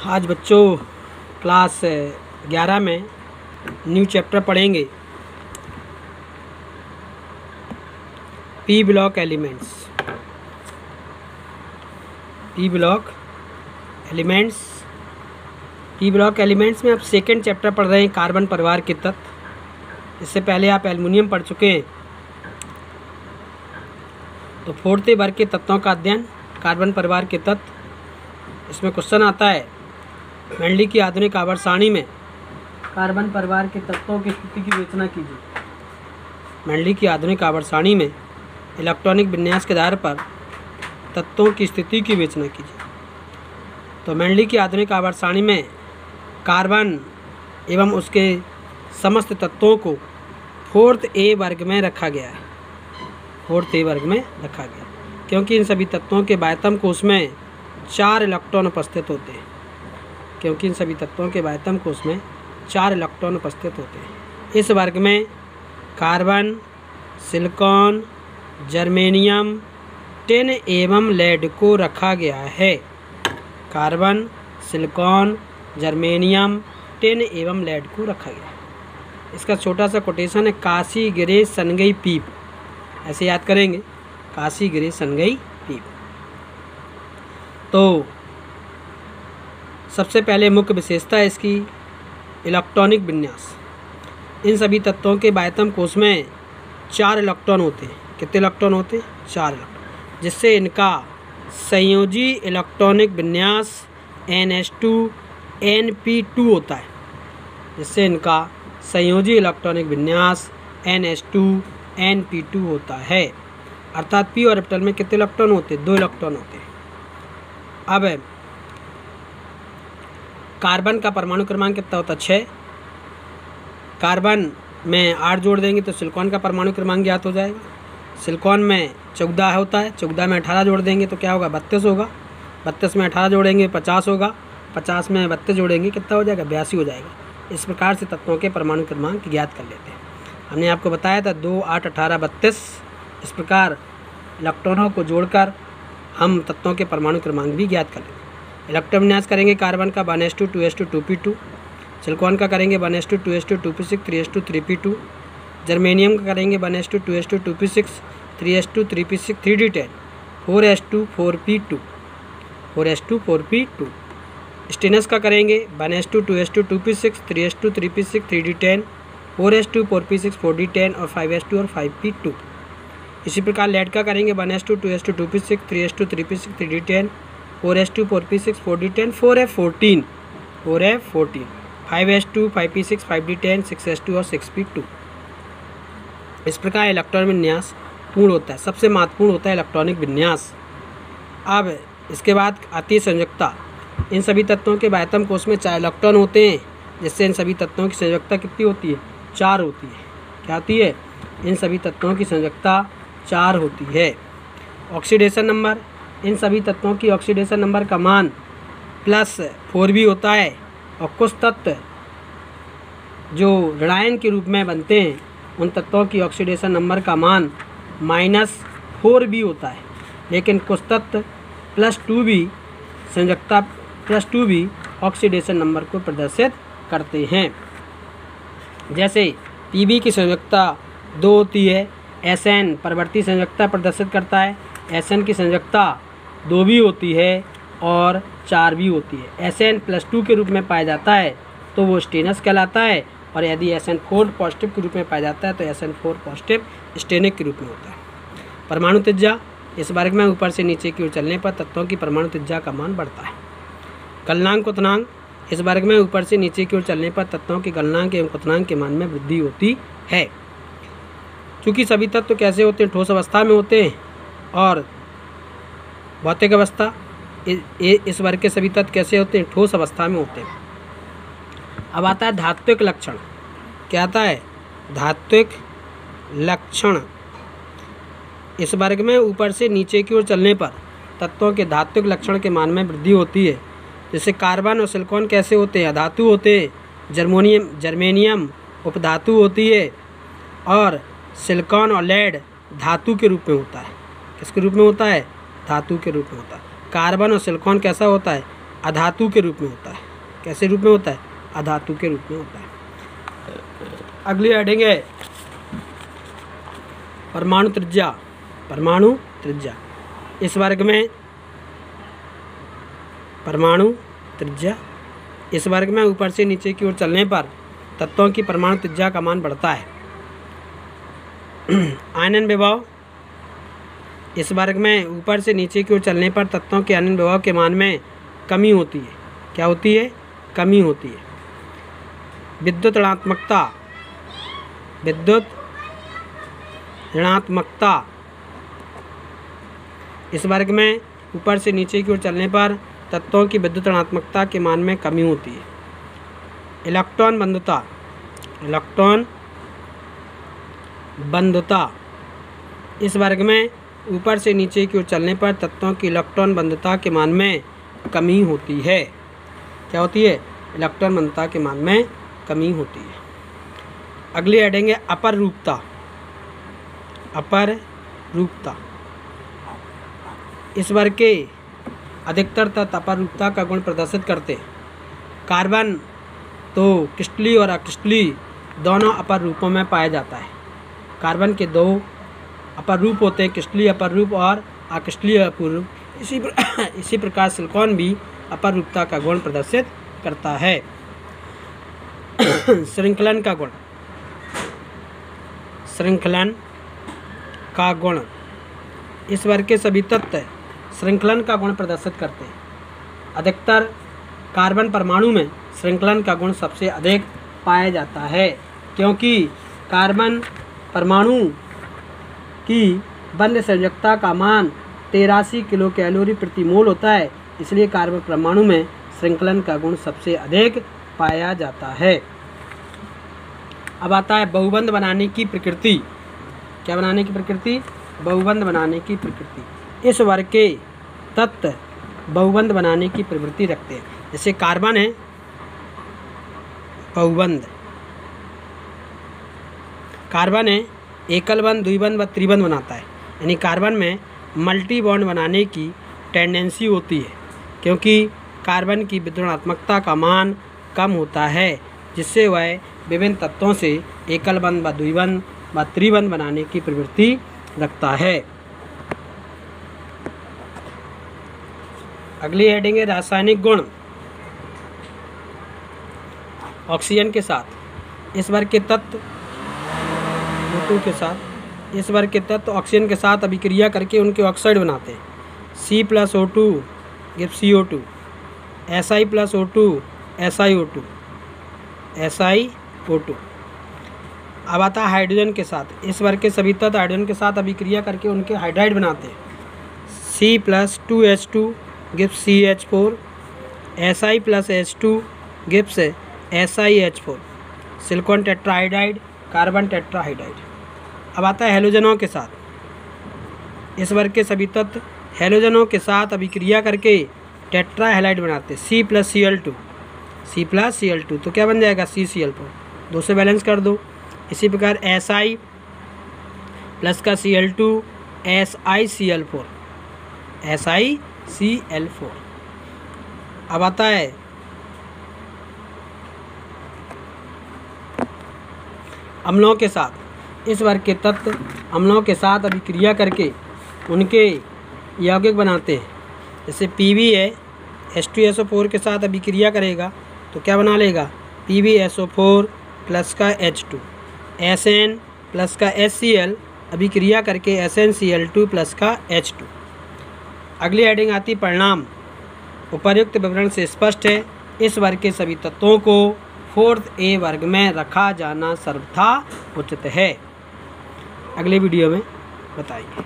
आज बच्चों क्लास 11 में न्यू चैप्टर पढ़ेंगे P block elements. P block elements में आप सेकेंड चैप्टर पढ़ रहे हैं कार्बन परिवार के तत्व। इससे पहले आप एल्युमिनियम पढ़ चुके हैं। तो फोर्थ वर्ग के तत्वों का अध्ययन कार्बन परिवार के तत्व। इसमें क्वेश्चन आता है मेंडली की आधुनिक आवर्त सारणी में कार्बन परिवार के तत्वों की स्थिति की विवेचना कीजिए। मेंडली की आधुनिक आवर्त सारणी में इलेक्ट्रॉनिक विन्यास के आधार पर तत्वों की स्थिति की विवेचना कीजिए। तो मेंडली की आधुनिक आवर्त सारणी में कार्बन एवं उसके समस्त तत्वों को फोर्थ ए वर्ग में रखा गया है। फोर्थ ए वर्ग में रखा गया क्योंकि इन सभी तत्वों के बाह्यतम कोश में 4 इलेक्ट्रॉन उपस्थित होते हैं। इस वर्ग में कार्बन, सिलिकॉन, जर्मेनियम, टिन एवं लेड को रखा गया है। कार्बन, सिलिकॉन, जर्मेनियम, टिन एवं लेड को रखा गया है। इसका छोटा सा कोटेशन है काशी गिरे सन गई पीप। ऐसे याद करेंगे, काशी गिरे सन गई पीप। तो सबसे पहले मुख्य विशेषता है इसकी इलेक्ट्रॉनिक विन्यास। इन सभी तत्वों के बाह्यतम कोश में 4 इलेक्ट्रॉन होते हैं। कितने इलेक्ट्रॉन होते हैं? 4 इलेक्ट्रॉन, जिससे इनका संयोजी इलेक्ट्रॉनिक विन्यास NH2NP2 होता है। NH2NP2 होता है। अर्थात पी ऑर्बिटल में कितने इलेक्ट्रॉन होते हैं? 2 इलेक्ट्रॉन होते हैं। अब कार्बन का परमाणु क्रमांक कितना होता है? 6। कार्बन में 8 जोड़ देंगे तो सिलिकॉन का परमाणु क्रमांक ज्ञात हो जाएगा। सिलिकॉन में 14 होता है, 14 में 18 जोड़ देंगे तो क्या होगा? 32 होगा। 32 में 18 जोड़ेंगे 50 होगा। 50 में 32 जोड़ेंगे कितना हो जाएगा? 82 हो जाएगा। इस प्रकार से तत्वों के परमाणु क्रमांक ज्ञात कर लेते हैं। हमने आपको बताया था 2, 8, 18, 32। इस प्रकार इलेक्ट्रॉनों को जोड़कर हम तत्वों के परमाणु क्रमांक भी ज्ञात कर लेते हैं। इलेक्ट्रॉन विन्यास करेंगे कार्बन का 1s2 2s2 2p2, सिलिकॉन का करेंगे 1s2 2s2 2p6 3s2 3p2, germanium का करेंगे 1s2 2s2 2p6 3s2 3p6 3d10, 4s2 4p2, stannous का करेंगे 1s2 2s2 2p6 3s2 3p6 3d10, 4s2 4p6 4d10 और 5s2 और 5p2। इसी प्रकार लेड का करेंगे 1s2 2s2 2p6 3s2 3p6 3d10, 4s2 4p6 4d10 4f14, 5s2 5p6 5d10 6s2 और 6p2। इस प्रकार इलेक्ट्रॉन विन्यास पूर्ण होता है। सबसे महत्वपूर्ण होता है इलेक्ट्रॉनिक विन्यास। अब इसके बाद आती है संयोजकता। इन सभी तत्वों के बाह्यतम कोश में 4 इलेक्ट्रॉन होते हैं, जिससे इन सभी तत्वों की संयोजकता कितनी होती है? 4 होती है। क्या होती है? इन सभी तत्वों की संयोजकता 4 होती है। ऑक्सीडेशन नंबर, इन सभी तत्वों की ऑक्सीडेशन नंबर का मान +4 भी होता है। और कुछ तत्व जो ऋणायन के रूप में बनते हैं उन तत्वों की ऑक्सीडेशन नंबर का मान -4 भी होता है। लेकिन कुछ तत्व +2 भी संयोजकता +2 भी ऑक्सीडेशन नंबर को प्रदर्शित करते हैं। जैसे Pb की संयोजकता 2 होती है। Sn परिवर्ती संयोजकता प्रदर्शित करता है। Sn की संयोजकता 2 भी होती है और 4 भी होती है। Sn +2 के रूप में पाया जाता है तो वो स्टेनस कहलाता है, और यदि Sn4 पॉजिटिव के रूप में पाया जाता है तो Sn4 पॉजिटिव स्टेनिक के रूप में होता है। परमाणु त्रिज्या, इस वर्ग में ऊपर से नीचे की ओर चलने पर तत्वों की परमाणु त्रिज्या का मान बढ़ता है। गलनांक क्वथनांक, इस वर्ग में ऊपर से नीचे की ओर चलने पर तत्वों के गलनांक एवं क्वथनांक के मान में वृद्धि होती है। चूँकि सभी तत्व कैसे होते हैं? ठोस अवस्था में होते हैं और भौतिक अवस्था। इस वर्ग के सभी तत्व कैसे होते हैं? ठोस अवस्था में होते हैं। अब आता है धात्विक लक्षण। क्या आता है? धात्विक लक्षण। इस वर्ग में ऊपर से नीचे की ओर चलने पर तत्वों के धात्विक लक्षण के मान में वृद्धि होती है। जैसे कार्बन और सिलिकॉन कैसे होते हैं? अधातु होते हैं। जर्मेनियम उपधातु होती है और सिलिकॉन और लेड धातु के रूप में होता है। किसके रूप में होता है? धातु के रूप में होता है। कार्बन और सिलिकॉन कैसा होता है? अधातु के रूप में होता है। कैसे रूप में होता है? अधातु के रूप में होता है। अगली हेडिंग है परमाणु त्रिज्या। परमाणु त्रिज्या, इस वर्ग में परमाणु त्रिज्या, इस वर्ग में ऊपर से नीचे की ओर चलने पर तत्वों की परमाणु त्रिज्या का मान बढ़ता है। आयनन विभव, इस वर्ग में ऊपर से नीचे की ओर चलने पर तत्वों के आयनन विभव के मान में कमी होती है। क्या होती है? कमी होती है। विद्युत ऋणात्मकता, विद्युत ऋणात्मकता, इस वर्ग में ऊपर से नीचे की ओर चलने पर तत्वों की विद्युत ऋणात्मकता के मान में कमी होती है। इलेक्ट्रॉन बंधुता, इलेक्ट्रॉन बंधुता, इस वर्ग में ऊपर से नीचे की ओर चलने पर तत्वों की इलेक्ट्रॉन बंधुता के मान में कमी होती है। क्या होती है? इलेक्ट्रॉन बंधुता के मान में कमी होती है। अगली हेडिंग है अपर रूपता। अपर रूपता, इस वर्ग के अधिकतर तत्व अपर रूपता का गुण प्रदर्शित करते हैं। कार्बन तो क्रिस्टलीय और अक्रिस्टलीय दोनों अपर रूपों में पाया जाता है। कार्बन के दो अपर रूप होते हैं, क्रिस्टलीय अपर रूप और अक्रिस्टलीय अपर रूप। इसी प्रकार सिलिकॉन भी अपर रूपता का गुण प्रदर्शित करता है। श्रृंखलन का गुण, श्रृंखलन का गुण, इस वर्ग के सभी तत्व श्रृंखलन का गुण प्रदर्शित करते हैं। अधिकतर कार्बन परमाणु में श्रृंखलन का गुण सबसे अधिक पाया जाता है, क्योंकि कार्बन परमाणु की बंध संयोजकता का मान 83 किलो कैलोरी प्रति मोल होता है। इसलिए कार्बन परमाणु में श्रृंखलन का गुण सबसे अधिक पाया जाता है। अब आता है बहुबंध बनाने की प्रकृति। क्या बनाने की प्रकृति? बहुबंध बनाने की प्रकृति। इस वर्ग के तत्व बहुबंध बनाने की प्रवृत्ति रखते हैं। जैसे कार्बन है बहुबंध, कार्बन है एकल बंध, द्विबंध व त्रिबंध बनाता है। यानी कार्बन में मल्टी बॉन्ड बनाने की टेंडेंसी होती है, क्योंकि कार्बन की विद्युत ऋणात्मकता का मान कम होता है, जिससे वह विभिन्न तत्वों से एकल बंध व द्विबंध व त्रिबंध बनाने की प्रवृत्ति रखता है। अगली हेडिंग है रासायनिक गुण। ऑक्सीजन के साथ इस वर्ग के तत्व O2 के साथ, इस वर्ग के तत्व ऑक्सीजन के साथ अभिक्रिया करके उनके ऑक्साइड बनाते हैं। C+O2 gives CO2, Si+O2 SiO2, SiO2। अब आता है हाइड्रोजन के साथ। इस वर्ग के सभी तत्व हाइड्रोजन के साथ अभिक्रिया करके उनके हाइड्राइड बनाते हैं। C+2H2 gives CH4, Si+H2 gives SiH4, silicon tetrahydride, carbon tetrahydride. अब आता है हेलोजनों के साथ। इस वर्ग के सभी तत्व हेलोजनों के साथ अभिक्रिया करके टेट्राहाइड्राइड बनाते हैं। C+Cl2 तो क्या बन जाएगा? CCl4, दो से बैलेंस कर दो। इसी प्रकार Si प्लस का Cl2 SiCl4, SiCl4। अब आता है अम्लों के साथ। इस वर्ग के तत्व अम्लों के साथ अभिक्रिया करके उनके यौगिक बनाते हैं। जैसे Pb है H2SO4 के साथ अभिक्रिया करेगा तो क्या बना लेगा? PbSO4 प्लस का H2, Sn प्लस का HCl अभिक्रिया करके SnCl2 प्लस का H2। अगली हेडिंग आती परिणाम। उपर्युक्त विवरण से स्पष्ट है इस वर्ग के सभी तत्वों को 4th A वर्ग में रखा जाना सर्वथा उचित है। अगले वीडियो में बताएंगे।